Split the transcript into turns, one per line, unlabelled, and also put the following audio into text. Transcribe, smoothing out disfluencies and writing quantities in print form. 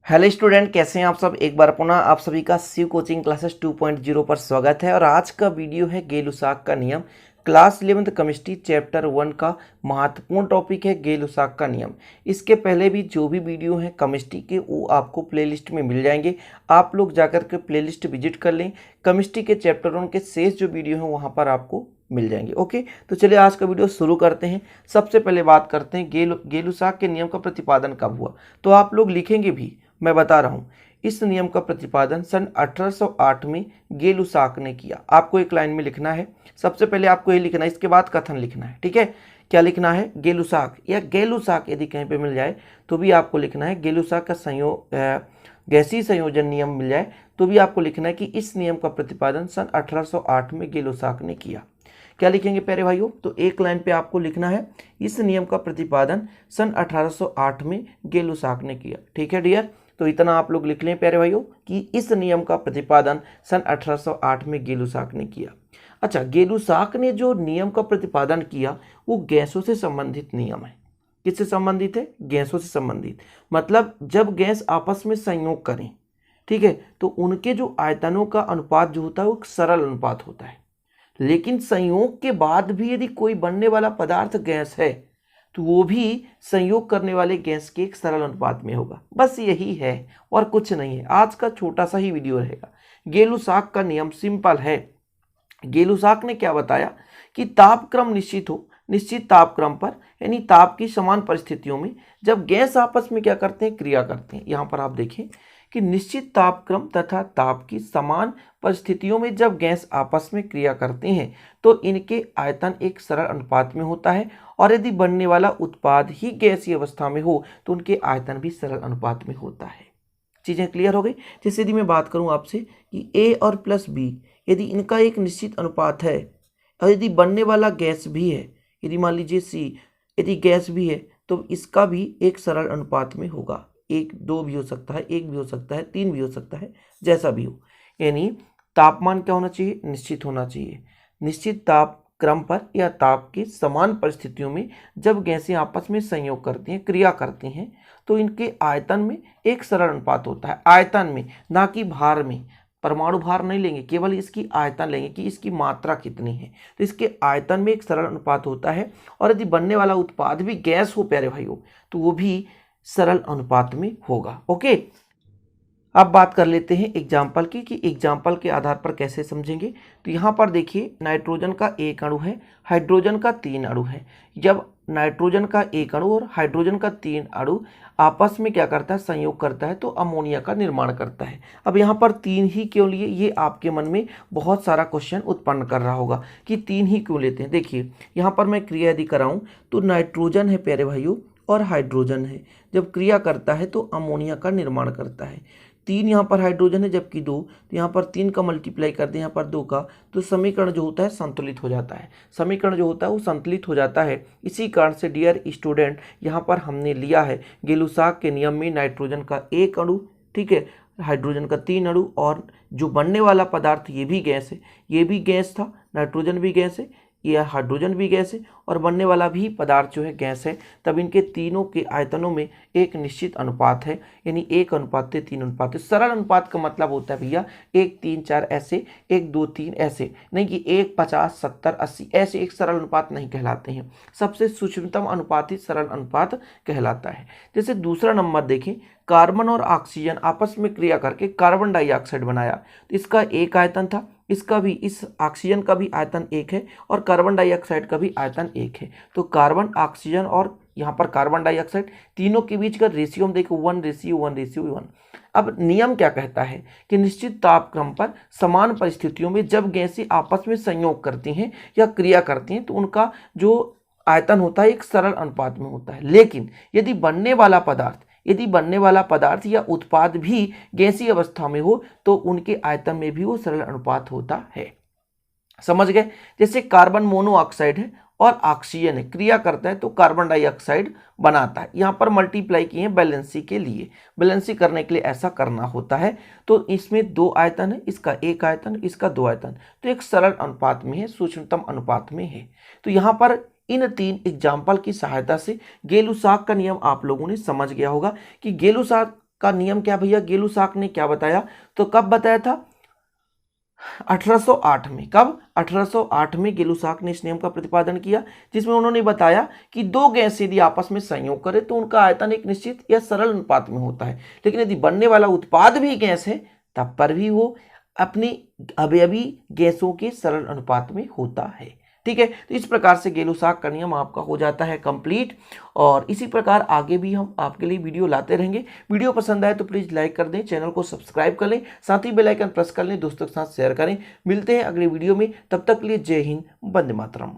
Hello student, कैसे हैं आप सब। एक बार पुनः आप सभी का शिव कोचिंग क्लासेस 2.0 पर स्वागत है। और आज का वीडियो है गेलुसाक का नियम। क्लास 11th केमिस्ट्री चैप्टर 1 का महत्वपूर्ण टॉपिक है गेलुसाक का नियम। इसके पहले भी जो भी वीडियो हैं केमिस्ट्री के वो आपको प्लेलिस्ट में मिल जाएंगे। आप लोग जाकर के प्लेलिस्ट विजिट कर लें। केमिस्ट्री के चैप्टर 1 के शेष जो वीडियो हैं वहाँ पर आपको मिल जाएंगे। ओके, तो चलिए आज का वीडियो शुरू करते हैं। सबसे पहले बात करते हैं गेलुसाक के नियम का प्रतिपादन कब हुआ। तो आप लोग लिखेंगे भी, मैं बता रहा हूं। इस नियम का प्रतिपादन सन 1808 में गेलुसाक ने किया। आपको एक लाइन में लिखना है। सबसे पहले आपको ये लिखना है, इसके बाद कथन लिखना है। ठीक है, क्या लिखना है? गेलुसाक या गेलुसाक यदि कहीं पे मिल जाए तो भी आपको लिखना है। गेलुसाक का गैसीय संयोजन नियम मिल जाए तो भी आपको लिखना है कि इस नियम का प्रतिपादन सन 1808 में गेलुसाक ने किया। क्या लिखेंगे प्यारे भाइयों? तो एक लाइन पे आपको लिखना है, इस नियम का प्रतिपादन सन 1808 में गेलुसाक ने किया। ठीक है डियर, तो इतना आप लोग लिख लें प्यारे भाइयों कि इस नियम का प्रतिपादन सन 1808 में गेलुसाक ने किया। अच्छा, गेलुसाक ने जो नियम का प्रतिपादन किया वो गैसों से संबंधित नियम है। किससे संबंधित है? गैसों से संबंधित। मतलब जब गैस आपस में संयोग करें, ठीक है, तो उनके जो आयतनों का अनुपात जो होता है वो एक सरल अनुपात होता है। लेकिन संयोग के बाद भी यदि कोई बनने वाला पदार्थ गैस है तो वो भी संयोग करने वाले गैस के एक सरल अनुपात में होगा। बस यही है और कुछ नहीं है। आज का छोटा सा ही वीडियो रहेगा। गेलुसाक का नियम सिंपल है। गेलुसाक ने क्या बताया कि तापक्रम निश्चित हो, निश्चित तापक्रम पर यानी ताप की समान परिस्थितियों में जब गैस आपस में क्या करते हैं? क्रिया करते हैं। यहाँ पर आप देखें कि निश्चित तापक्रम तथा ताप की समान परिस्थितियों में जब गैस आपस में क्रिया करते हैं तो इनके आयतन एक सरल अनुपात में होता है। और यदि बनने वाला उत्पाद ही गैसीय अवस्था में हो तो उनके आयतन भी सरल अनुपात में होता है। चीजें क्लियर हो गई? जैसे यदि मैं बात करूं आपसे कि ए और प्लस बी यदि इनका एक निश्चित अनुपात है और यदि बनने वाला गैस भी है, यदि मान लीजिए सी यदि गैस भी है तो इसका भी एक सरल अनुपात में होगा। एक दो भी हो सकता है, एक भी हो सकता है, तीन भी हो सकता है, जैसा भी हो। यानी तापमान क्या होना चाहिए? निश्चित होना चाहिए। निश्चित तापक्रम पर या ताप की समान परिस्थितियों में जब गैसें आपस में संयोग करती हैं, क्रिया करती हैं, तो इनके आयतन में एक सरल अनुपात होता है। आयतन में, ना कि भार में। परमाणु भार नहीं लेंगे, केवल इसकी आयतन लेंगे कि इसकी मात्रा कितनी है। तो इसके आयतन में एक सरल अनुपात होता है। और यदि बनने वाला उत्पाद भी गैस हो प्यारे भाइयों तो वो भी सरल अनुपात में होगा। ओके, अब बात कर लेते हैं एग्जाम्पल की कि एग्जाम्पल के आधार पर कैसे समझेंगे। तो यहाँ पर देखिए, नाइट्रोजन का एक अणु है, हाइड्रोजन का 3 अणु है। जब नाइट्रोजन का एक अणु और हाइड्रोजन का 3 अणु आपस में क्या करता है? संयोग करता है तो अमोनिया का निर्माण करता है। अब यहाँ पर 3 ही क्यों लिए? ये आपके मन में बहुत सारा क्वेश्चन उत्पन्न कर रहा होगा कि 3 ही क्यों लेते हैं। देखिए यहाँ पर मैं क्रिया यदि कराऊं तो नाइट्रोजन है प्यारे भाइयों और हाइड्रोजन है। जब क्रिया करता है तो अमोनिया का निर्माण करता है। 3 यहाँ पर हाइड्रोजन है जबकि 2, तो यहाँ पर 3 का मल्टीप्लाई कर दें यहाँ पर 2 का, तो समीकरण जो होता है संतुलित हो जाता है। समीकरण जो होता है वो संतुलित हो जाता है। इसी कारण से डियर स्टूडेंट यहाँ पर हमने लिया है गेलुसाक के नियम में नाइट्रोजन का एक अणु, ठीक है, हाइड्रोजन का 3 अणु और जो बनने वाला पदार्थ ये भी गैस है। ये भी गैस था, नाइट्रोजन भी गैस है, ये हाइड्रोजन भी गैस है और बनने वाला भी पदार्थ जो है गैस है। तब इनके तीनों के आयतनों में एक निश्चित अनुपात है, यानी 1:3 अनुपात है। सरल अनुपात का मतलब होता है भैया 1 3 4 ऐसे, 1 2 3 ऐसे, नहीं कि 1 50 70 80 ऐसे एक सरल अनुपात नहीं कहलाते हैं। सबसे सूक्ष्मतम अनुपात ही सरल अनुपात कहलाता है। जैसे दूसरा नंबर देखें, कार्बन और ऑक्सीजन आपस में क्रिया करके कार्बन डाइऑक्साइड बनाया। तो इसका एक आयतन था, इसका भी, इस ऑक्सीजन का भी आयतन 1 है और कार्बन डाइऑक्साइड का भी आयतन 1 है। तो कार्बन, ऑक्सीजन और यहाँ पर कार्बन डाइऑक्साइड तीनों के बीच का रेशियो हम देखो 1:1:1। अब नियम क्या कहता है कि निश्चित तापक्रम पर समान परिस्थितियों में जब गैसें आपस में संयोग करती हैं या क्रिया करती हैं तो उनका जो आयतन होता है एक सरल अनुपात में होता है। लेकिन यदि बनने वाला पदार्थ या उत्पाद भी गैसीय अवस्था में हो तो उनके आयतन में भी वो सरल अनुपात होता है। समझ गए? जैसे कार्बन मोनोऑक्साइड है और ऑक्सीजन है, क्रिया करता है तो कार्बन डाइऑक्साइड बनाता है। यहाँ पर मल्टीप्लाई किए हैं बैलेंसी के लिए, बैलेंसी करने के लिए ऐसा करना होता है। तो इसमें 2 आयतन है, इसका 1 आयतन, इसका 2 आयतन, तो एक सरल अनुपात में है, सूक्ष्मतम अनुपात में है। तो यहाँ पर इन 3 एग्जाम्पल की सहायता से गेलुसाक का नियम आप लोगों ने समझ गया होगा कि गेलुसाक का नियम क्या भैया गेलुसाक ने क्या बताया, तो कब बताया था 1808 में। कब? 1808 में गेलुसाक ने इस नियम का प्रतिपादन किया, जिसमें उन्होंने बताया कि दो गैस यदि आपस में संयोग करें तो उनका आयतन एक निश्चित या सरल अनुपात में होता है, लेकिन यदि बनने वाला उत्पाद भी गैस है तब पर भी वो अपनी अवयवी गैसों के सरल अनुपात में होता है। ठीक है, तो इस प्रकार से गेलुसाक का नियम आपका हो जाता है कंप्लीट, और इसी प्रकार आगे भी हम आपके लिए वीडियो लाते रहेंगे। वीडियो पसंद आए तो प्लीज़ लाइक कर दें, चैनल को सब्सक्राइब कर लें, साथ ही बेल आइकन प्रेस कर लें, दोस्तों के साथ शेयर करें। मिलते हैं अगले वीडियो में, तब तक के लिए जय हिंद, वंदे मातरम।